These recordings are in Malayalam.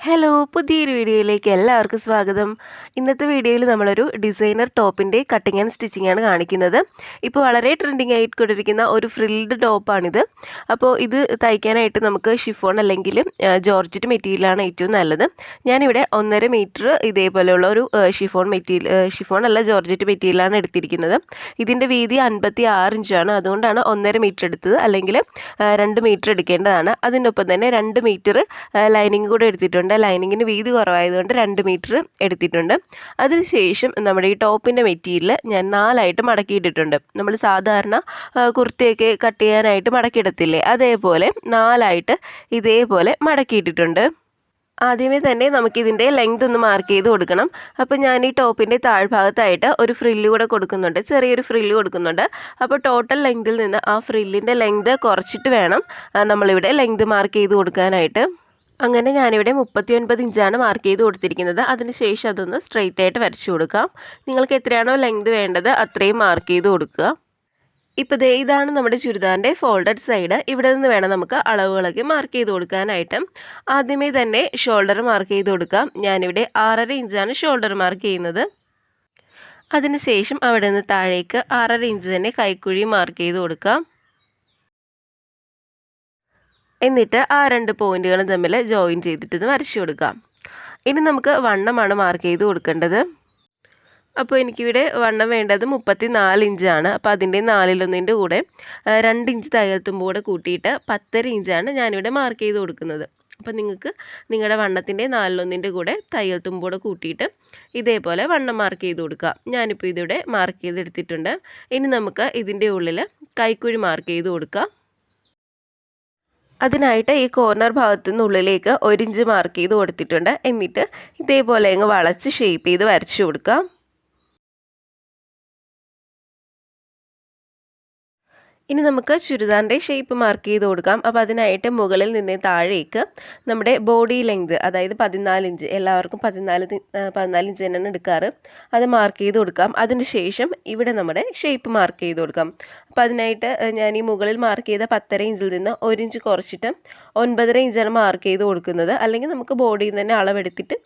ഹലോ പുതിയൊരു വീഡിയോയിലേക്ക് എല്ലാവർക്കും സ്വാഗതം. ഇന്നത്തെ വീഡിയോയിൽ നമ്മളൊരു ഡിസൈനർ ടോപ്പിൻ്റെ കട്ടിങ് ആൻഡ് സ്റ്റിച്ചിങ് ആണ് കാണിക്കുന്നത്. ഇപ്പോൾ വളരെ ട്രെൻഡിങ് ആയിക്കൊണ്ടിരിക്കുന്ന ഒരു ഫ്രിൽഡ് ടോപ്പാണിത്. അപ്പോൾ ഇത് തയ്ക്കാനായിട്ട് നമുക്ക് ഷിഫോൺ അല്ലെങ്കിൽ ജോർജറ്റ് മെറ്റീരിയലാണ് ഏറ്റവും നല്ലത്. ഞാനിവിടെ 1.5 മീറ്റർ ഇതേപോലെയുള്ള ഒരു ഷിഫോൺ അല്ല ജോർജറ്റ് മെറ്റീരിയലാണ് എടുത്തിരിക്കുന്നത്. ഇതിൻ്റെ വീതി 56 ഇഞ്ചാണ്. അതുകൊണ്ടാണ് 1.5 മീറ്റർ എടുത്തത്, അല്ലെങ്കിൽ 2 മീറ്റർ എടുക്കേണ്ടതാണ്. അതിനൊപ്പം തന്നെ 2 മീറ്റർ ലൈനിങ് കൂടെ എടുത്തിട്ടുണ്ട്. ലൈനിങ്ങിന് വീതി കുറവായതുകൊണ്ട് 2 മീറ്റർ എടുത്തിട്ടുണ്ട്. അതിനുശേഷം നമ്മുടെ ഈ ടോപ്പിൻ്റെ മെറ്റീരിയൽ ഞാൻ 4ആയിട്ട് മടക്കിയിട്ടിട്ടുണ്ട്. നമ്മൾ സാധാരണ കുർത്തിയൊക്കെ കട്ട് ചെയ്യാനായിട്ട് മടക്കിയിടത്തില്ലേ, അതേപോലെ 4ആയിട്ട് ഇതേപോലെ മടക്കിയിട്ടിട്ടുണ്ട്. ആദ്യമേ തന്നെ നമുക്കിതിൻ്റെ ലെങ്ത് ഒന്ന് മാർക്ക് ചെയ്ത് കൊടുക്കണം. അപ്പോൾ ഞാൻ ഈ ടോപ്പിൻ്റെ താഴ്ഭാഗത്തായിട്ട് ഒരു ഫ്രില്ല് കൂടെ കൊടുക്കുന്നുണ്ട്, ചെറിയൊരു ഫ്രില്ല് കൊടുക്കുന്നുണ്ട്. അപ്പോൾ ടോട്ടൽ ലെങ്തിൽ നിന്ന് ആ ഫ്രില്ലിൻ്റെ ലെങ്ത് കുറച്ചിട്ട് വേണം നമ്മളിവിടെ ലെങ്ത് മാർക്ക് ചെയ്ത് കൊടുക്കാനായിട്ട്. അങ്ങനെ ഞാനിവിടെ 39 ഇഞ്ചാണ് മാർക്ക് ചെയ്ത് കൊടുത്തിരിക്കുന്നത്. അതിനുശേഷം അതൊന്ന് സ്ട്രെയിറ്റ് ആയിട്ട് വരച്ചു കൊടുക്കാം. നിങ്ങൾക്ക് എത്രയാണോ ലെങ്ത് വേണ്ടത് അത്രയും മാർക്ക് ചെയ്ത് കൊടുക്കുക. ഇപ്പോൾ ഇതാണ് നമ്മുടെ ചുരിദാറിൻ്റെ ഫോൾഡഡ് സൈഡ്. ഇവിടെ നിന്ന് വേണം നമുക്ക് അളവുകളൊക്കെ മാർക്ക് ചെയ്ത് കൊടുക്കാനായിട്ട്. ആദ്യമേ തന്നെ ഷോൾഡർ മാർക്ക് ചെയ്ത് കൊടുക്കാം. ഞാനിവിടെ 6.5 ഇഞ്ചാണ് ഷോൾഡർ മാർക്ക് ചെയ്യുന്നത്. അതിനുശേഷം അവിടെ നിന്ന് താഴേക്ക് 6.5 ഇഞ്ച് തന്നെ കൈക്കുഴി മാർക്ക് ചെയ്ത് കൊടുക്കാം. എന്നിട്ട് ആ 2 പോയിന്റുകളും തമ്മിൽ ജോയിൻ ചെയ്തിട്ട് വരച്ചു കൊടുക്കാം. ഇനി നമുക്ക് വണ്ണമാണ് മാർക്ക് ചെയ്ത് കൊടുക്കേണ്ടത്. അപ്പോൾ എനിക്കിവിടെ വണ്ണം വേണ്ടത് 34 ഇഞ്ചാണ്. അപ്പോൾ അതിൻ്റെ 4/1 കൂടെ 2 ഇഞ്ച് തയ്യൽത്തുമ്പ് കൂടെ കൂട്ടിയിട്ട് 10.5 ഇഞ്ചാണ് ഞാനിവിടെ മാർക്ക് ചെയ്ത് കൊടുക്കുന്നത്. അപ്പോൾ നിങ്ങൾക്ക് നിങ്ങളുടെ വണ്ണത്തിൻ്റെ 4/1 കൂടെ തയ്യൽത്തുമ്പ് കൂടെ കൂട്ടിയിട്ട് ഇതേപോലെ വണ്ണം മാർക്ക് ചെയ്ത് കൊടുക്കുക. ഞാനിപ്പോൾ ഇതിവിടെ മാർക്ക് ചെയ്തെടുത്തിട്ടുണ്ട്. ഇനി നമുക്ക് ഇതിൻ്റെ ഉള്ളിൽ കൈക്കുഴി മാർക്ക് ചെയ്ത് കൊടുക്കാം. അതിനായിട്ട് ഈ കോർണർ ഭാഗത്തു നിന്ന് ഉള്ളിലേക്ക് 1 ഇഞ്ച് മാർക്ക് ചെയ്ത് കൊടുത്തിട്ടുണ്ട്. എന്നിട്ട് ഇതേപോലെ അങ്ങ് വളച്ച് ഷേപ്പ് ചെയ്ത് വരച്ചു കൊടുക്കാം. ഇനി നമുക്ക് ചുരിദാറിൻ്റെ ഷേപ്പ് മാർക്ക് ചെയ്ത് കൊടുക്കാം. അപ്പോൾ അതിനായിട്ട് മുകളിൽ നിന്ന് താഴേക്ക് നമ്മുടെ ബോഡി ലെങ്ത്, അതായത് 14 ഇഞ്ച്, എല്ലാവർക്കും 14 ഇഞ്ച് തന്നെയാണ് എടുക്കാറ്, അത് മാർക്ക് ചെയ്ത് കൊടുക്കാം. അതിന് ശേഷം ഇവിടെ നമ്മുടെ ഷേപ്പ് മാർക്ക് ചെയ്ത് കൊടുക്കാം. അപ്പോൾ അതിനായിട്ട് ഞാൻ ഈ മുകളിൽ മാർക്ക് ചെയ്ത 10.5 ഇഞ്ചിൽ നിന്ന് 1 ഇഞ്ച് കുറച്ചിട്ട് 9.5 ഇഞ്ചാണ് മാർക്ക് ചെയ്ത് കൊടുക്കുന്നത്. അല്ലെങ്കിൽ നമുക്ക് ബോഡിയിൽ നിന്ന് തന്നെ അളവെടുത്തിട്ട്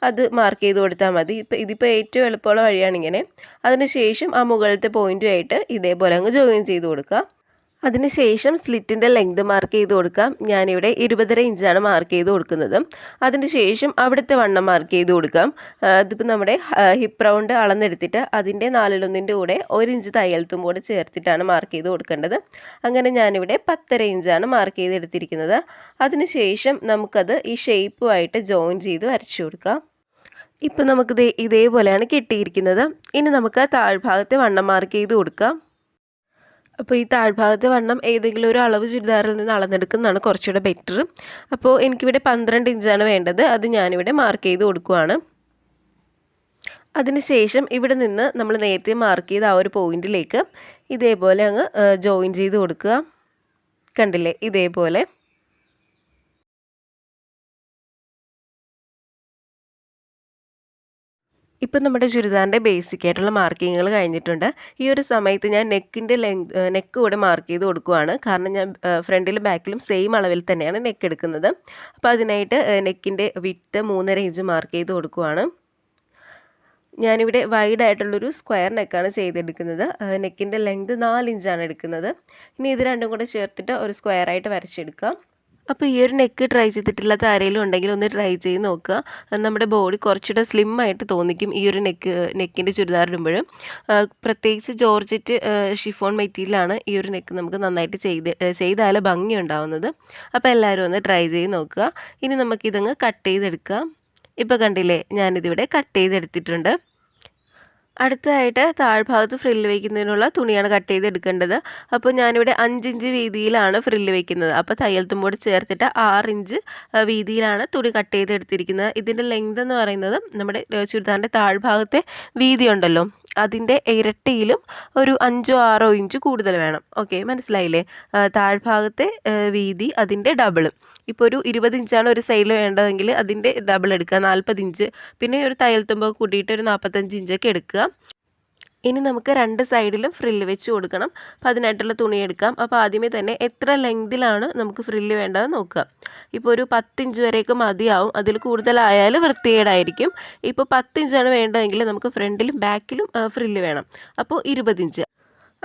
അത് മാർക്ക് ചെയ്ത് കൊടുത്താൽ മതി. ഇതിപ്പോൾ ഏറ്റവും എളുപ്പമുള്ള വഴിയാണ് ഇങ്ങനെ. അതിനുശേഷം ആ മുകളിലത്തെ പോയിൻറ്റുമായിട്ട് ഇതേപോലെ അങ്ങ് ജോയിൻ ചെയ്ത് കൊടുക്കുക. അതിനുശേഷം സ്ലിറ്റിൻ്റെ ലെങ്ത് മാർക്ക് ചെയ്ത് കൊടുക്കാം. ഞാനിവിടെ 20.5 ഇഞ്ചാണ് മാർക്ക് ചെയ്ത് കൊടുക്കുന്നത്. അതിനുശേഷം അവിടുത്തെ വണ്ണം മാർക്ക് ചെയ്ത് കൊടുക്കാം. ഇതിപ്പോൾ നമ്മുടെ ഹിപ്പ് റൗണ്ട് അളന്നെടുത്തിട്ട് അതിൻ്റെ 4/1 കൂടെ 1 ഇഞ്ച് തയ്യൽത്തും കൂടെ ചേർത്തിട്ടാണ് മാർക്ക് ചെയ്ത് കൊടുക്കേണ്ടത്. അങ്ങനെ ഞാനിവിടെ 10.5 ഇഞ്ചാണ് മാർക്ക് ചെയ്തെടുത്തിരിക്കുന്നത്. അതിനുശേഷം നമുക്കത് ഈ ഷേപ്പുമായിട്ട് ജോയിൻ ചെയ്ത് വരച്ചു കൊടുക്കാം. ഇപ്പം നമുക്കിത് ഇതേപോലെയാണ് കിട്ടിയിരിക്കുന്നത്. ഇനി നമുക്ക് താഴ്ഭാഗത്തെ വണ്ണം മാർക്ക് ചെയ്ത് കൊടുക്കാം. അപ്പോൾ ഈ താഴ്ഭാഗത്തെ വണ്ണം ഏതെങ്കിലും ഒരു അളവ് ചുരിദാറിൽ നിന്ന് അളന്നെടുക്കുന്നതാണ് കുറച്ചുകൂടെ ബെറ്റർ. അപ്പോൾ എനിക്കിവിടെ 12 ഇഞ്ചാണ് വേണ്ടത്. അത് ഞാനിവിടെ മാർക്ക് ചെയ്ത് കൊടുക്കുവാണ്. അതിനുശേഷം ഇവിടെ നിന്ന് നമ്മൾ നേരത്തെ മാർക്ക് ചെയ്ത ആ ഒരു പോയിന്റിലേക്ക് ഇതേപോലെ അങ്ങ് ജോയിൻ ചെയ്ത് കൊടുക്കുക. കണ്ടില്ലേ, ഇതേപോലെ. ഇപ്പം നമ്മുടെ ചുരിദാറിൻ്റെ ബേസിക് ആയിട്ടുള്ള മാർക്കിങ്ങുകൾ കഴിഞ്ഞിട്ടുണ്ട്. ഈ ഒരു സമയത്ത് ഞാൻ നെക്ക് കൂടെ മാർക്ക് ചെയ്ത് കൊടുക്കുവാണ്. കാരണം ഞാൻ ഫ്രണ്ടിലും ബാക്കിലും സെയിം അളവിൽ തന്നെയാണ് നെക്ക് എടുക്കുന്നത്. അപ്പോൾ അതിനായിട്ട് നെക്കിൻ്റെ വിഡ്ത്ത് 3.5 ഇഞ്ച് മാർക്ക് ചെയ്ത് കൊടുക്കുവാണ്. ഞാനിവിടെ വൈഡായിട്ടുള്ളൊരു സ്ക്വയർ നെക്കാണ് ചെയ്തെടുക്കുന്നത്. നെക്കിൻ്റെ ലെങ്ത് 4 ഇഞ്ചാണ് എടുക്കുന്നത്. ഇനി ഇത് രണ്ടും കൂടെ ചേർത്തിട്ട് ഒരു സ്ക്വയറായിട്ട് വരച്ചെടുക്കാം. അപ്പോൾ ഈ ഒരു നെക്ക് ട്രൈ ചെയ്തിട്ടില്ലാത്ത ആരെങ്കിലും ഉണ്ടെങ്കിൽ ഒന്ന് ട്രൈ ചെയ്ത് നോക്കുക. നമ്മുടെ ബോഡി കുറച്ചുകൂടെ സ്ലിം ആയിട്ട് തോന്നിക്കും ഈ ഒരു നെക്കിൻ്റെ ചുരിദാർ ഇടുമ്പോൾ. പ്രത്യേകിച്ച് ജോർജറ്റ് ഷിഫോൺ മെറ്റീരിയലാണ് ഈ ഒരു നെക്ക് നമുക്ക് നന്നായിട്ട് ചെയ്താൽ ഭംഗി ഉണ്ടാവുന്നത്. അപ്പോൾ എല്ലാവരും ഒന്ന് ട്രൈ ചെയ്ത് നോക്കുക. ഇനി നമുക്കിതങ്ങ് കട്ട് ചെയ്തെടുക്കാം. ഇപ്പോൾ കണ്ടില്ലേ, ഞാനിതിവിടെ കട്ട് ചെയ്തെടുത്തിട്ടുണ്ട്. അടുത്തതായിട്ട് താഴ്ഭാഗത്ത് ഫ്രില്ല് വയ്ക്കുന്നതിനുള്ള തുണിയാണ് കട്ട് ചെയ്തെടുക്കേണ്ടത്. അപ്പോൾ ഞാനിവിടെ 5 ഇഞ്ച് വീതിയിലാണ് ഫ്രില്ല് വയ്ക്കുന്നത്. അപ്പോൾ തയ്യൽത്തുമ്പോട് ചേർത്തിട്ട് 6 ഇഞ്ച് വീതിയിലാണ് തുണി കട്ട് ചെയ്തെടുത്തിരിക്കുന്നത്. ഇതിൻ്റെ ലെങ്ത് എന്ന് പറയുന്നത് നമ്മുടെ ചുരിദാറിൻ്റെ താഴ്ഭാഗത്തെ വീതി ഉണ്ടല്ലോ, അതിൻ്റെ ഇരട്ടിയിലും ഒരു 5-6 ഇഞ്ച് കൂടുതൽ വേണം. ഓക്കെ, മനസ്സിലായില്ലേ? താഴ്ഭാഗത്തെ വീതി അതിൻ്റെ ഡബിൾ. ഇപ്പോൾ ഒരു 20 ഇഞ്ചാണ് ഒരു സൈഡിൽ വേണ്ടതെങ്കിൽ അതിൻ്റെ ഡബിൾ എടുക്കുക, 40 ഇഞ്ച്. പിന്നെ ഒരു തയ്യൽത്തുമ്പ് കൂട്ടിയിട്ട് ഒരു 45 ഇഞ്ചൊക്കെ എടുക്കുക. ഇനി നമുക്ക് രണ്ട് സൈഡിലും ഫ്രില്ല് വെച്ച് കൊടുക്കണം. അപ്പോൾ അതിനായിട്ടുള്ള തുണി എടുക്കാം. അപ്പോൾ ആദ്യമേ തന്നെ എത്ര ലെങ്തിലാണ് നമുക്ക് ഫ്രില്ല് വേണ്ടത് നോക്കുക. ഇപ്പോൾ ഒരു 10 ഇഞ്ച് വരെയൊക്കെ മതിയാവും. അതിൽ കൂടുതലായാൽ വൃത്തികേടായിരിക്കും. ഇപ്പോൾ 10 ഇഞ്ചാണ് വേണ്ടതെങ്കിൽ നമുക്ക് ഫ്രണ്ടിലും ബാക്കിലും ഫ്രില്ല് വേണം. അപ്പോൾ 20 ഇഞ്ച്.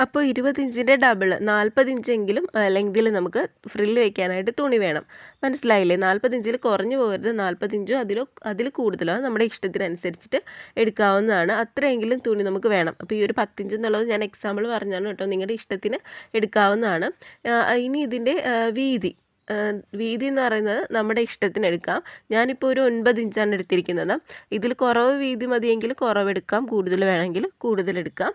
അപ്പോൾ 20 ഇഞ്ചിൻ്റെ ഡബിൾ 40 ഇഞ്ചെങ്കിലും ലെങ്തിൽ നമുക്ക് ഫ്രില്ല് വയ്ക്കാനായിട്ട് തുണി വേണം. മനസ്സിലായില്ലേ? 40 ഇഞ്ചിൽ കുറഞ്ഞു പോകരുത്. 40 ഇഞ്ചോ അതിൽ കൂടുതലോ നമ്മുടെ ഇഷ്ടത്തിനനുസരിച്ചിട്ട് എടുക്കാവുന്നതാണ്. അത്രയെങ്കിലും തുണി നമുക്ക് വേണം. അപ്പോൾ ഈ ഒരു 10 ഇഞ്ച് എന്നുള്ളത് ഞാൻ എക്സാമ്പിൾ പറഞ്ഞാണ് കേട്ടോ. നിങ്ങളുടെ ഇഷ്ടത്തിന് എടുക്കാവുന്നതാണ്. ഇനി ഇതിൻ്റെ വീതി എന്ന് പറയുന്നത് നമ്മുടെ ഇഷ്ടത്തിന് എടുക്കാം. ഞാനിപ്പോൾ ഒരു 9 ഇഞ്ചാണ് എടുത്തിരിക്കുന്നത്. ഇതിൽ കുറവ് വീതി മതിയെങ്കിൽ കുറവെടുക്കാം, കൂടുതൽ വേണമെങ്കിൽ കൂടുതലെടുക്കാം.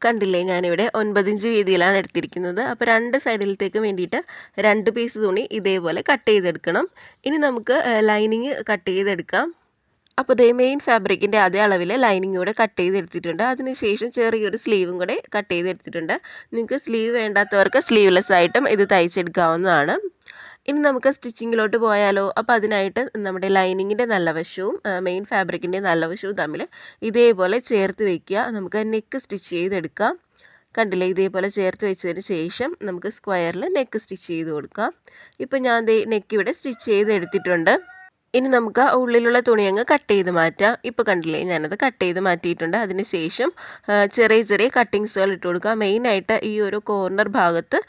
കണ്ടില്ലേ, ഞാനിവിടെ 9 ഇഞ്ച് വീതിയിലാണ് എടുത്തിരിക്കുന്നത്. അപ്പോൾ രണ്ട് സൈഡിലത്തേക്ക് വേണ്ടിയിട്ട് 2 പീസ് തുണി ഇതേപോലെ കട്ട് ചെയ്തെടുക്കണം. ഇനി നമുക്ക് ലൈനിങ് കട്ട് ചെയ്തെടുക്കാം. അപ്പോൾ ദേ മെയിൻ ഫാബ്രിക്കിൻ്റെ അതേ അളവിൽ ലൈനിങ് കൂടെ കട്ട് ചെയ്തെടുത്തിട്ടുണ്ട്. അതിനുശേഷം ചെറിയൊരു സ്ലീവും കൂടെ കട്ട് ചെയ്തെടുത്തിട്ടുണ്ട്. നിങ്ങൾക്ക് സ്ലീവ് വേണ്ടാത്തവർക്ക് സ്ലീവ്ലെസ് ആയിട്ടും ഇത് തയ്ച്ചെടുക്കാവുന്നതാണ്. ഇനി നമുക്ക് സ്റ്റിച്ചിങ്ങിലോട്ട് പോയാലോ? അപ്പോൾ അതിനായിട്ട് നമ്മുടെ ലൈനിങ്ങിൻ്റെ നല്ല വശവും മെയിൻ ഫാബ്രിക്കിൻ്റെ നല്ല വശവും തമ്മിൽ ഇതേപോലെ ചേർത്ത് വയ്ക്കുക. നമുക്ക് നെക്ക് സ്റ്റിച്ച് ചെയ്തെടുക്കാം. കണ്ടില്ലേ, ഇതേപോലെ ചേർത്ത് വെച്ചതിന് ശേഷം നമുക്ക് സ്ക്വയറിൽ നെക്ക് സ്റ്റിച്ച് ചെയ്ത് കൊടുക്കാം. ഇപ്പോൾ ഞാൻ നെക്ക് ഇവിടെ സ്റ്റിച്ച് ചെയ്തെടുത്തിട്ടുണ്ട്. ഇനി നമുക്ക് ഉള്ളിലുള്ള തുണി അങ്ങ് കട്ട് ചെയ്ത് മാറ്റാം. ഇപ്പോൾ കണ്ടില്ലേ, ഞാനത് കട്ട് ചെയ്ത് മാറ്റിയിട്ടുണ്ട്. അതിന് ശേഷം ചെറിയ കട്ടിങ്സുകൾ ഇട്ട് കൊടുക്കുക. മെയിനായിട്ട് ഈ ഒരു കോർണർ ഭാഗത്ത്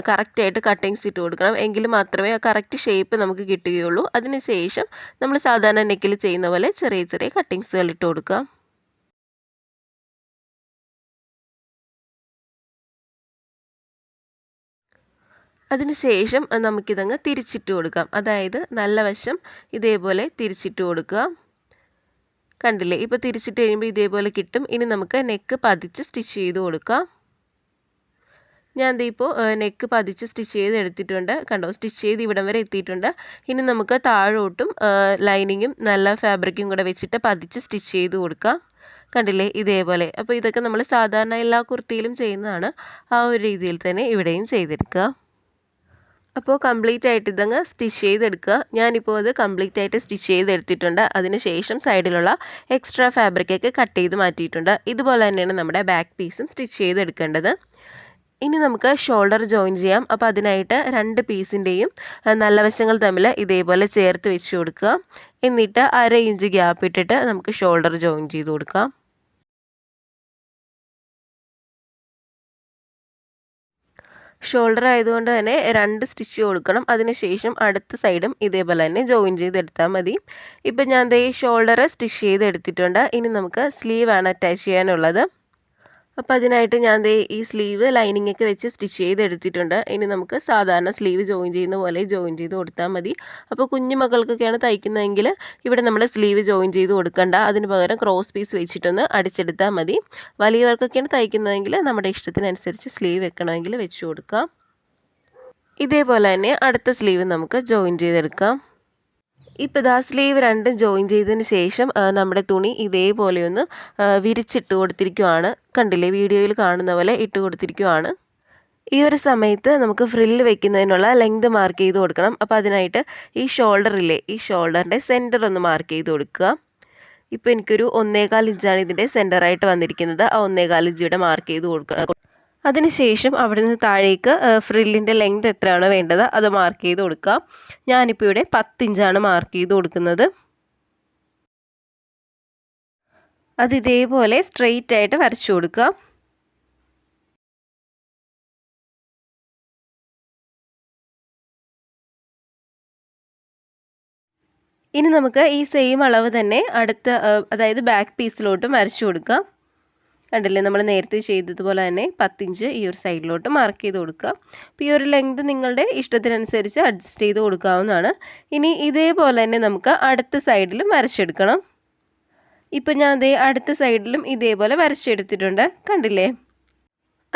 കറക്റ്റായിട്ട് കട്ടിങ്സ് ഇട്ട് കൊടുക്കണം. എങ്കിൽ മാത്രമേ ആ കറക്റ്റ് ഷേപ്പ് നമുക്ക് കിട്ടുകയുള്ളൂ. അതിന് ശേഷം നമ്മൾ സാധാരണ നെക്കിൽ ചെയ്യുന്ന പോലെ ചെറിയ കട്ടിങ്സുകൾ ഇട്ട് കൊടുക്കുക. അതിനുശേഷം നമുക്കിതങ്ങ് തിരിച്ചിട്ട് കൊടുക്കാം. അതായത് നല്ല വശം ഇതേപോലെ തിരിച്ചിട്ട് കൊടുക്കുക. കണ്ടില്ലേ, ഇപ്പോൾ തിരിച്ചിട്ട് കഴിയുമ്പോൾ ഇതേപോലെ കിട്ടും. ഇനി നമുക്ക് നെക്ക് പതിച്ച് സ്റ്റിച്ച് ചെയ്ത് കൊടുക്കാം. ഞാൻ ഇപ്പോൾ നെക്ക് പതിച്ച് സ്റ്റിച്ച് ചെയ്ത് എടുത്തിട്ടുണ്ട്. കണ്ടോ, സ്റ്റിച്ച് ചെയ്ത് ഇവിടം വരെ എത്തിയിട്ടുണ്ട്. ഇനി നമുക്ക് താഴോട്ടും ലൈനിങ്ങും നല്ല ഫാബ്രിക്കും കൂടെ വെച്ചിട്ട് പതിച്ച് സ്റ്റിച്ച് ചെയ്ത് കൊടുക്കാം. കണ്ടില്ലേ, ഇതേപോലെ. അപ്പോൾ ഇതൊക്കെ നമ്മൾ സാധാരണ എല്ലാ കുർത്തിയിലും ചെയ്യുന്നതാണ്. ആ ഒരു രീതിയിൽ തന്നെ ഇവിടെയും ചെയ്തെടുക്കുക. അപ്പോൾ കംപ്ലീറ്റ് ആയിട്ട് ഇതങ്ങ് സ്റ്റിച്ച് ചെയ്തെടുക്കുക. ഞാനിപ്പോൾ അത് കംപ്ലീറ്റ് ആയിട്ട് സ്റ്റിച്ച് ചെയ്തെടുത്തിട്ടുണ്ട്. അതിനുശേഷം സൈഡിലുള്ള എക്സ്ട്രാ ഫാബ്രിക്കൊക്കെ കട്ട് ചെയ്ത് മാറ്റിയിട്ടുണ്ട്. ഇതുപോലെ തന്നെയാണ് നമ്മുടെ ബാക്ക് പീസും സ്റ്റിച്ച് ചെയ്തെടുക്കേണ്ടത്. ഇനി നമുക്ക് ഷോൾഡർ ജോയിൻ ചെയ്യാം. അപ്പോൾ അതിനായിട്ട് 2 പീസിൻ്റെയും നല്ല വശങ്ങൾ തമ്മിൽ ഇതേപോലെ ചേർത്ത് വെച്ച് കൊടുക്കുക. എന്നിട്ട് 1/2 ഇഞ്ച് ഗ്യാപ്പ് ഇട്ടിട്ട് നമുക്ക് ഷോൾഡർ ജോയിൻ ചെയ്ത് കൊടുക്കാം. ഷോൾഡർ ആയതുകൊണ്ട് തന്നെ 2 സ്റ്റിച്ച് കൊടുക്കണം. അതിനുശേഷം അടുത്ത സൈഡും ഇതേപോലെ തന്നെ ജോയിൻ ചെയ്തെടുത്താൽ മതി. ഇപ്പം ഞാൻ ഷോൾഡർ സ്റ്റിച്ച് ചെയ്തെടുത്തിട്ടുണ്ട്. ഇനി നമുക്ക് സ്ലീവാണ് അറ്റാച്ച് ചെയ്യാനുള്ളത്. അപ്പോൾ അതിനായിട്ട് ഞാൻ ഈ സ്ലീവ് ലൈനിങ് ഒക്കെ വെച്ച് സ്റ്റിച്ച് ചെയ്തെടുത്തിട്ടുണ്ട്. ഇനി നമുക്ക് സാധാരണ സ്ലീവ് ജോയിൻ ചെയ്യുന്ന പോലെ ജോയിൻ ചെയ്ത് കൊടുത്താൽ മതി. അപ്പോൾ കുഞ്ഞു മക്കൾക്കൊക്കെയാണ് തയ്ക്കുന്നതെങ്കിൽ ഇവിടെ നമ്മൾ സ്ലീവ് ജോയിൻ ചെയ്ത് കൊടുക്കണ്ട. അതിന് പകരം ക്രോസ് പീസ് വെച്ചിട്ടൊന്ന് അടിച്ചെടുത്താൽ മതി. വലിയവർക്കൊക്കെയാണ് തയ്ക്കുന്നതെങ്കിൽ നമ്മുടെ ഇഷ്ടത്തിനനുസരിച്ച് സ്ലീവ് വെക്കണമെങ്കിൽ വെച്ച് കൊടുക്കാം. ഇതേപോലെ തന്നെ അടുത്ത സ്ലീവ് നമുക്ക് ജോയിൻ ചെയ്തെടുക്കാം. ഇപ്പോൾ ഇതാ സ്ലീവ് 2 ജോയിൻ ചെയ്തതിന് ശേഷം നമ്മുടെ തുണി ഇതേപോലെ ഒന്ന് വിരിച്ചിട്ട് കൊടുത്തിരിക്കുവാണ്. കണ്ടില്ലേ, വീഡിയോയിൽ കാണുന്ന പോലെ ഇട്ട് കൊടുത്തിരിക്കുവാണ്. ഈ ഒരു സമയത്ത് നമുക്ക് ഫ്രില്ല് വെക്കുന്നതിനുള്ള ലെങ്ത് മാർക്ക് ചെയ്ത് കൊടുക്കണം. അപ്പോൾ അതിനായിട്ട് ഈ ഷോൾഡറില്ലേ, ഈ ഷോൾഡറിൻ്റെ സെൻറ്റർ ഒന്ന് മാർക്ക് ചെയ്ത് കൊടുക്കുക. ഇപ്പോൾ എനിക്കൊരു 1.25 ഇഞ്ചാണ് ഇതിൻ്റെ സെൻറ്ററായിട്ട് വന്നിരിക്കുന്നത്. ആ 1.25 ഇഞ്ച് ഇവിടെ മാർക്ക് ചെയ്ത് കൊടുക്കുക. അതിനുശേഷം അവിടെ നിന്ന് താഴേക്ക് ഫ്രില്ലിൻ്റെ ലെങ്ത് എത്രയാണോ വേണ്ടത് അത് മാർക്ക് ചെയ്ത് കൊടുക്കുക. ഞാനിപ്പോൾ ഇവിടെ 10 ഇഞ്ചാണ് മാർക്ക് ചെയ്ത് കൊടുക്കുന്നത്. അത് ഇതേപോലെ സ്ട്രെയിറ്റ് ആയിട്ട് വരച്ചു കൊടുക്കുക. ഇനി നമുക്ക് ഈ സെയിം അളവ് തന്നെ അടുത്ത അതായത് ബാക്ക് പീസിലോട്ടും വരച്ചു കൊടുക്കാം. കണ്ടില്ലേ, നമ്മൾ നേരത്തെ ചെയ്തതുപോലെ തന്നെ 10 ഇഞ്ച് ഈ ഒരു സൈഡിലോട്ട് മാർക്ക് ചെയ്ത് കൊടുക്കുക. അപ്പോൾ ഈ ഒരു ലെങ്ത് നിങ്ങളുടെ ഇഷ്ടത്തിനനുസരിച്ച് അഡ്ജസ്റ്റ് ചെയ്ത് കൊടുക്കാവുന്നതാണ്. ഇനി ഇതേപോലെ തന്നെ നമുക്ക് അടുത്ത സൈഡിലും വരച്ചെടുക്കണം. ഇപ്പോൾ ഞാൻ അടുത്ത സൈഡിലും ഇതേപോലെ വരച്ചെടുത്തിട്ടുണ്ട്. കണ്ടില്ലേ,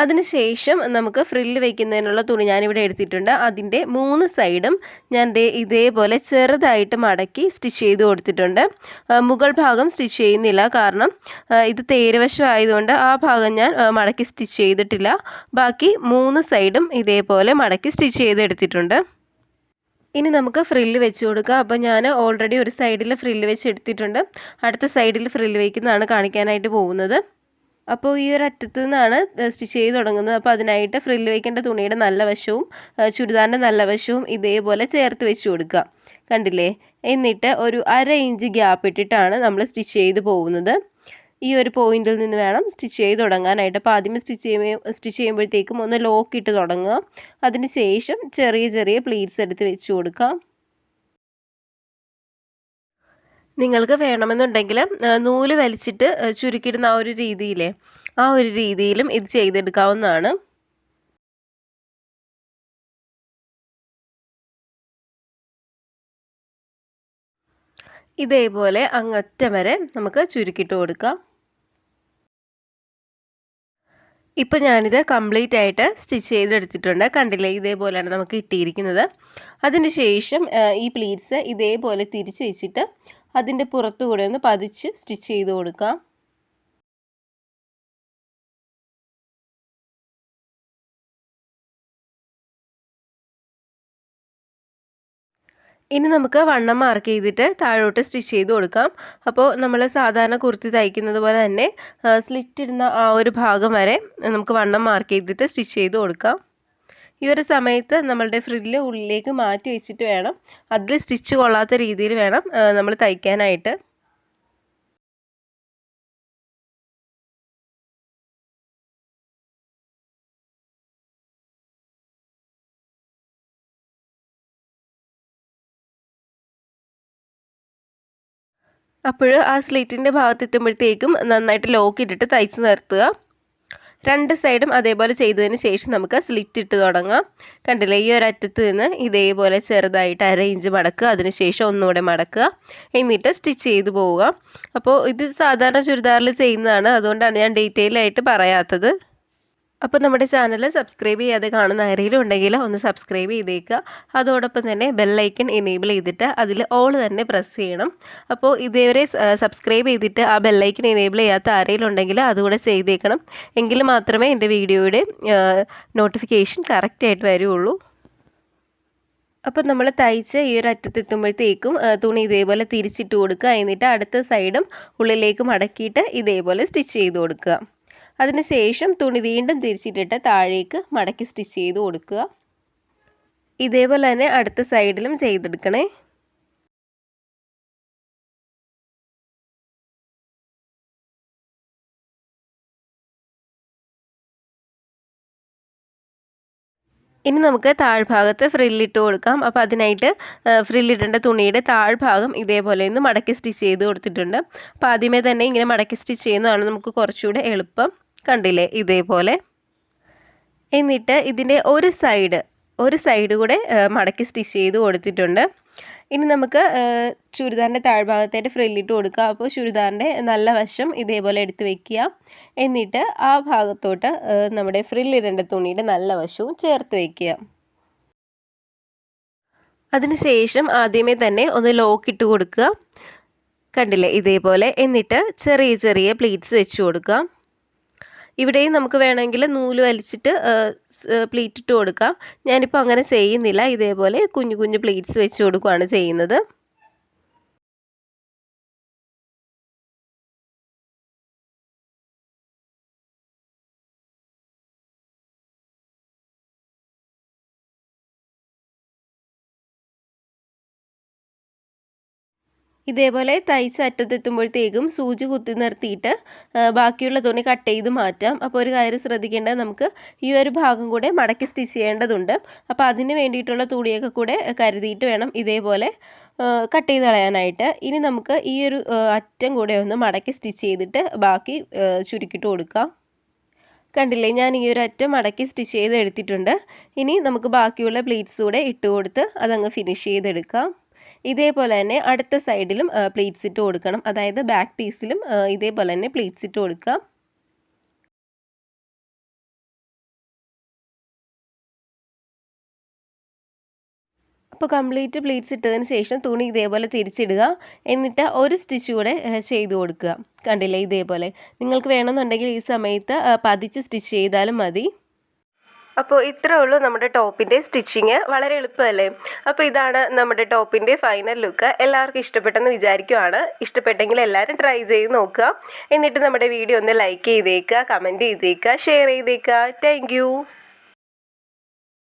അതിനുശേഷം നമുക്ക് ഫ്രില്ല് വയ്ക്കുന്നതിനുള്ള തുണി ഞാനിവിടെ എടുത്തിട്ടുണ്ട്. അതിൻ്റെ 3 സൈഡും ഞാൻ ഇതേപോലെ ചെറുതായിട്ട് മടക്കി സ്റ്റിച്ച് ചെയ്ത് കൊടുത്തിട്ടുണ്ട്. മുകൾ ഭാഗം സ്റ്റിച്ച് ചെയ്യുന്നില്ല, കാരണം ഇത് തേരുവശം ആയതുകൊണ്ട് ആ ഭാഗം ഞാൻ മടക്കി സ്റ്റിച്ച് ചെയ്തിട്ടില്ല. ബാക്കി 3 സൈഡും ഇതേപോലെ മടക്കി സ്റ്റിച്ച് ചെയ്തെടുത്തിട്ടുണ്ട്. ഇനി നമുക്ക് ഫ്രില്ല് വെച്ച് കൊടുക്കാം. അപ്പോൾ ഞാൻ ഓൾറെഡി ഒരു സൈഡിൽ ഫ്രില്ല് വെച്ച് എടുത്തിട്ടുണ്ട്. അടുത്ത സൈഡിൽ ഫ്രില്ല് വയ്ക്കുന്നതാണ് കാണിക്കാനായിട്ട് പോകുന്നത്. അപ്പോൾ ഈ ഒരു അറ്റത്തു നിന്നാണ് സ്റ്റിച്ച് ചെയ്ത് തുടങ്ങുന്നത്. അപ്പോൾ അതിനായിട്ട് ഫ്രില്ല് വയ്ക്കേണ്ട തുണിയുടെ നല്ല വശവും ചുരിദാറിൻ്റെ നല്ല വശവും ഇതേപോലെ ചേർത്ത് വെച്ച് കൊടുക്കുക. കണ്ടില്ലേ? എന്നിട്ട് ഒരു 1/2 ഇഞ്ച് ഗ്യാപ്പ് ഇട്ടിട്ടാണ് നമ്മൾ സ്റ്റിച്ച് ചെയ്ത് പോകുന്നത്. ഈ ഒരു പോയിന്റിൽ നിന്ന് വേണം സ്റ്റിച്ച് ചെയ്ത് തുടങ്ങാനായിട്ട്. അപ്പോൾ ആദ്യമേ സ്റ്റിച്ച് ചെയ്യുമ്പോഴത്തേക്കും ഒന്ന് ലോക്ക് ഇട്ട് തുടങ്ങുക. അതിന് ശേഷം ചെറിയ ചെറിയ പ്ലീറ്റ്സ് എടുത്ത് വെച്ച് കൊടുക്കാം. നിങ്ങൾക്ക് വേണമെന്നുണ്ടെങ്കിൽ നൂല് വലിച്ചിട്ട് ചുരുക്കിടുന്ന ആ ഒരു രീതിയിലേ ആ ഒരു രീതിയിലും ഇത് ചെയ്തെടുക്കാവുന്നതാണ്. ഇതേപോലെ അങ്ങറ്റം വരെ നമുക്ക് ചുരുക്കിയിട്ട് കൊടുക്കാം. ഇപ്പോൾ ഞാനിത് കംപ്ലീറ്റ് ആയിട്ട് സ്റ്റിച്ച് ചെയ്തെടുത്തിട്ടുണ്ട്. കണ്ടില്ലേ? ഇതേപോലെയാണ് നമുക്ക് കിട്ടിയിരിക്കുന്നത്. അതിന് ശേഷം ഈ പ്ലീറ്റ്സ് ഇതേപോലെ തിരിച്ച് വെച്ചിട്ട് അതിൻ്റെ പുറത്തുകൂടെ ഒന്ന് പതിച്ച് സ്റ്റിച്ച് ചെയ്ത് കൊടുക്കാം. ഇനി നമുക്ക് വണ്ണം മാർക്ക് ചെയ്തിട്ട് താഴോട്ട് സ്റ്റിച്ച് ചെയ്ത് കൊടുക്കാം. അപ്പോൾ നമ്മൾ സാധാരണ കുർത്തി തയ്ക്കുന്നത് പോലെ തന്നെ സ്ലിറ്റ് ഇടുന്ന ആ ഒരു ഭാഗം വരെ നമുക്ക് വണ്ണം മാർക്ക് ചെയ്തിട്ട് സ്റ്റിച്ച് ചെയ്ത് കൊടുക്കാം. ഈ ഒരു സമയത്ത് നമ്മളുടെ ഫ്രില്ല് ഉള്ളിലേക്ക് മാറ്റി വെച്ചിട്ട് വേണം, അതിൽ സ്റ്റിച്ച് കൊള്ളാത്ത രീതിയിൽ വേണം നമ്മൾ തയ്ക്കാനായിട്ട്. അപ്പോൾ ആ സ്ലിറ്റിൻ്റെ ഭാഗത്ത് എത്തുമ്പോഴത്തേക്കും നന്നായിട്ട് ലോക്ക് ഇട്ടിട്ട് തയ്ച്ച് നിർത്തുക. 2 സൈഡും അതേപോലെ ചെയ്തതിന് ശേഷം നമുക്ക് സ്ലിറ്റ് ഇട്ട് തുടങ്ങാം. കണ്ടില്ലേ? ഈ ഒരു അറ്റത്ത് നിന്ന് ഇതേപോലെ ചെറുതായിട്ട് 1/2 ഇഞ്ച് മടക്കുക. അതിനുശേഷം ഒന്നുകൂടെ മടക്കുക. എന്നിട്ട് സ്റ്റിച്ച് ചെയ്ത് പോവുക. അപ്പോൾ ഇത് സാധാരണ ചുരിദാറിൽ ചെയ്യുന്നതാണ്, അതുകൊണ്ടാണ് ഞാൻ ഡീറ്റെയിൽ ആയിട്ട് പറയാത്തത്. അപ്പോൾ നമ്മുടെ ചാനൽ സബ്സ്ക്രൈബ് ചെയ്യാതെ കാണുന്ന ആരെങ്കിലും ഉണ്ടെങ്കിൽ ഒന്ന് സബ്സ്ക്രൈബ് ചെയ്തേക്കുക. അതോടൊപ്പം തന്നെ ബെല്ലൈക്കൺ എനേബിൾ ചെയ്തിട്ട് അതിൽ ഓൾ തന്നെ പ്രസ് ചെയ്യണം. അപ്പോൾ ഇതേവരെ സബ്സ്ക്രൈബ് ചെയ്തിട്ട് ആ ബെല്ലൈക്കൺ എനേബിൾ ചെയ്യാത്ത ആരെങ്കിലും ഉണ്ടെങ്കിൽ അതുകൂടെ ചെയ്തേക്കണം. എങ്കിൽ മാത്രമേ എൻ്റെ വീഡിയോയുടെ നോട്ടിഫിക്കേഷൻ കറക്റ്റായിട്ട് വരുള്ളൂ. അപ്പോൾ നമ്മൾ തയ്ച്ച് ഈ ഒരു അറ്റത്തെത്തുമ്പോഴത്തേക്കും തുണി ഇതേപോലെ തിരിച്ചിട്ട് കൊടുക്കുക. എന്നിട്ട് അടുത്ത സൈഡും ഉള്ളിലേക്ക് മടക്കിയിട്ട് ഇതേപോലെ സ്റ്റിച്ച് ചെയ്ത് കൊടുക്കുക. അതിനുശേഷം തുണി വീണ്ടും തിരിച്ചിട്ടിട്ട് താഴേക്ക് മടക്കി സ്റ്റിച്ച് ചെയ്ത് കൊടുക്കുക. ഇതേപോലെ തന്നെ അടുത്ത സൈഡിലും ചെയ്തെടുക്കണേ. ഇനി നമുക്ക് താഴ്ഭാഗത്ത് ഫ്രില്ലിട്ട് കൊടുക്കാം. അപ്പോൾ അതിനായിട്ട് ഫ്രില്ലിടേണ്ട തുണിയുടെ താഴ്ഭാഗം ഇതേപോലെ ഒന്ന് മടക്കി സ്റ്റിച്ച് ചെയ്ത് കൊടുത്തിട്ടുണ്ട്. അപ്പോൾ ആദ്യമേ തന്നെ ഇങ്ങനെ മടക്കി സ്റ്റിച്ച് ചെയ്യുന്നതാണ് നമുക്ക് കുറച്ചുകൂടെ എളുപ്പം. കണ്ടില്ലേ? ഇതേപോലെ. എന്നിട്ട് ഇതിൻ്റെ ഒരു സൈഡ് കൂടെ മടക്കി സ്റ്റിച്ച് ചെയ്ത് കൊടുത്തിട്ടുണ്ട്. ഇനി നമുക്ക് ചുരിദാറിൻ്റെ താഴ്ഭാഗത്തായിട്ട് ഫ്രില്ലിട്ട് കൊടുക്കുക. അപ്പോൾ ചുരിദാറിൻ്റെ നല്ല വശം ഇതേപോലെ എടുത്ത് വെക്കുക. എന്നിട്ട് ആ ഭാഗത്തോട്ട് നമ്മുടെ ഫ്രില്ലിടേണ്ട തുണിയുടെ നല്ല വശവും ചേർത്ത് വയ്ക്കുക. അതിനുശേഷം ആദ്യമേ തന്നെ ഒന്ന് ലോക്ക് ഇട്ട് കൊടുക്കുക. കണ്ടില്ലേ? ഇതേപോലെ. എന്നിട്ട് ചെറിയ ചെറിയ പ്ലീറ്റ്സ് വെച്ച് കൊടുക്കുക. ഇവിടെയും നമുക്ക് വേണമെങ്കിൽ നൂല് വലിച്ചിട്ട് പ്ലീറ്റ് ഇട്ട് കൊടുക്കാം. ഞാനിപ്പോൾ അങ്ങനെ ചെയ്യുന്നില്ല. ഇതേപോലെ കുഞ്ഞു കുഞ്ഞു പ്ലീറ്റ്സ് വെച്ച് കൊടുക്കുകയാണ് ചെയ്യുന്നത്. ഇതേപോലെ തയ്ച്ച് അറ്റത്തെത്തുമ്പോഴത്തേക്കും സൂചി കുത്തി നിർത്തിയിട്ട് ബാക്കിയുള്ള തുണി കട്ട് ചെയ്ത് മാറ്റാം. അപ്പോൾ ഒരു കാര്യം ശ്രദ്ധിക്കേണ്ടത്, നമുക്ക് ഈ ഒരു ഭാഗം കൂടെ മടക്കി സ്റ്റിച്ച് ചെയ്യേണ്ടതുണ്ട്. അപ്പോൾ അതിന് വേണ്ടിയിട്ടുള്ള തുണിയൊക്കെ കൂടെ കരുതിയിട്ട് വേണം ഇതേപോലെ കട്ട് ചെയ്ത് കളയാനായിട്ട്. ഇനി നമുക്ക് ഈ ഒരു അറ്റം കൂടെ ഒന്ന് മടക്കി സ്റ്റിച്ച് ചെയ്തിട്ട് ബാക്കി ചുരുക്കിയിട്ട് കൊടുക്കാം. കണ്ടില്ലേ? ഞാൻ ഈ ഒരു അറ്റം മടക്കി സ്റ്റിച്ച് ചെയ്ത് എടുത്തിട്ടുണ്ട്. ഇനി നമുക്ക് ബാക്കിയുള്ള പ്ലീറ്റ്സ് കൂടെ ഇട്ട് കൊടുത്ത് അതങ്ങ് ഫിനിഷ് ചെയ്തെടുക്കാം. ഇതേപോലെ തന്നെ അടുത്ത സൈഡിലും പ്ലീറ്റ്സ് ഇട്ട് കൊടുക്കണം. അതായത് ബാക്ക് പീസിലും ഇതേപോലെ തന്നെ പ്ലീറ്റ്സ് ഇട്ട് കൊടുക്കാം. അപ്പോൾ കംപ്ലീറ്റ് പ്ലീറ്റ്സ് ഇട്ടതിന് ശേഷം തുണി ഇതേപോലെ തിരിച്ചിടുക. എന്നിട്ട് ഒരു സ്റ്റിച്ച് കൂടെ ചെയ്ത് കൊടുക്കുക. കണ്ടില്ലേ? ഇതേപോലെ. നിങ്ങൾക്ക് വേണമെന്നുണ്ടെങ്കിൽ ഈ സമയത്ത് പതിച്ച് സ്റ്റിച്ച് ചെയ്താലും മതി. അപ്പോൾ ഇത്രേ ഉള്ളൂ നമ്മുടെ ടോപ്പിൻ്റെ സ്റ്റിച്ചിങ്. വളരെ എളുപ്പമല്ലേ? അപ്പോൾ ഇതാണ് നമ്മുടെ ടോപ്പിൻ്റെ ഫൈനൽ ലുക്ക്. എല്ലാവർക്കും ഇഷ്ടപ്പെട്ടെന്ന് വിചാരിക്കുവാണ്. ഇഷ്ടപ്പെട്ടെങ്കിൽ എല്ലാവരും ട്രൈ ചെയ്ത് നോക്കുക. എന്നിട്ട് നമ്മുടെ വീഡിയോ ഒന്ന് ലൈക്ക് ചെയ്തേക്കുക, കമൻറ്റ് ചെയ്തേക്കുക, ഷെയർ ചെയ്തേക്കുക. താങ്ക്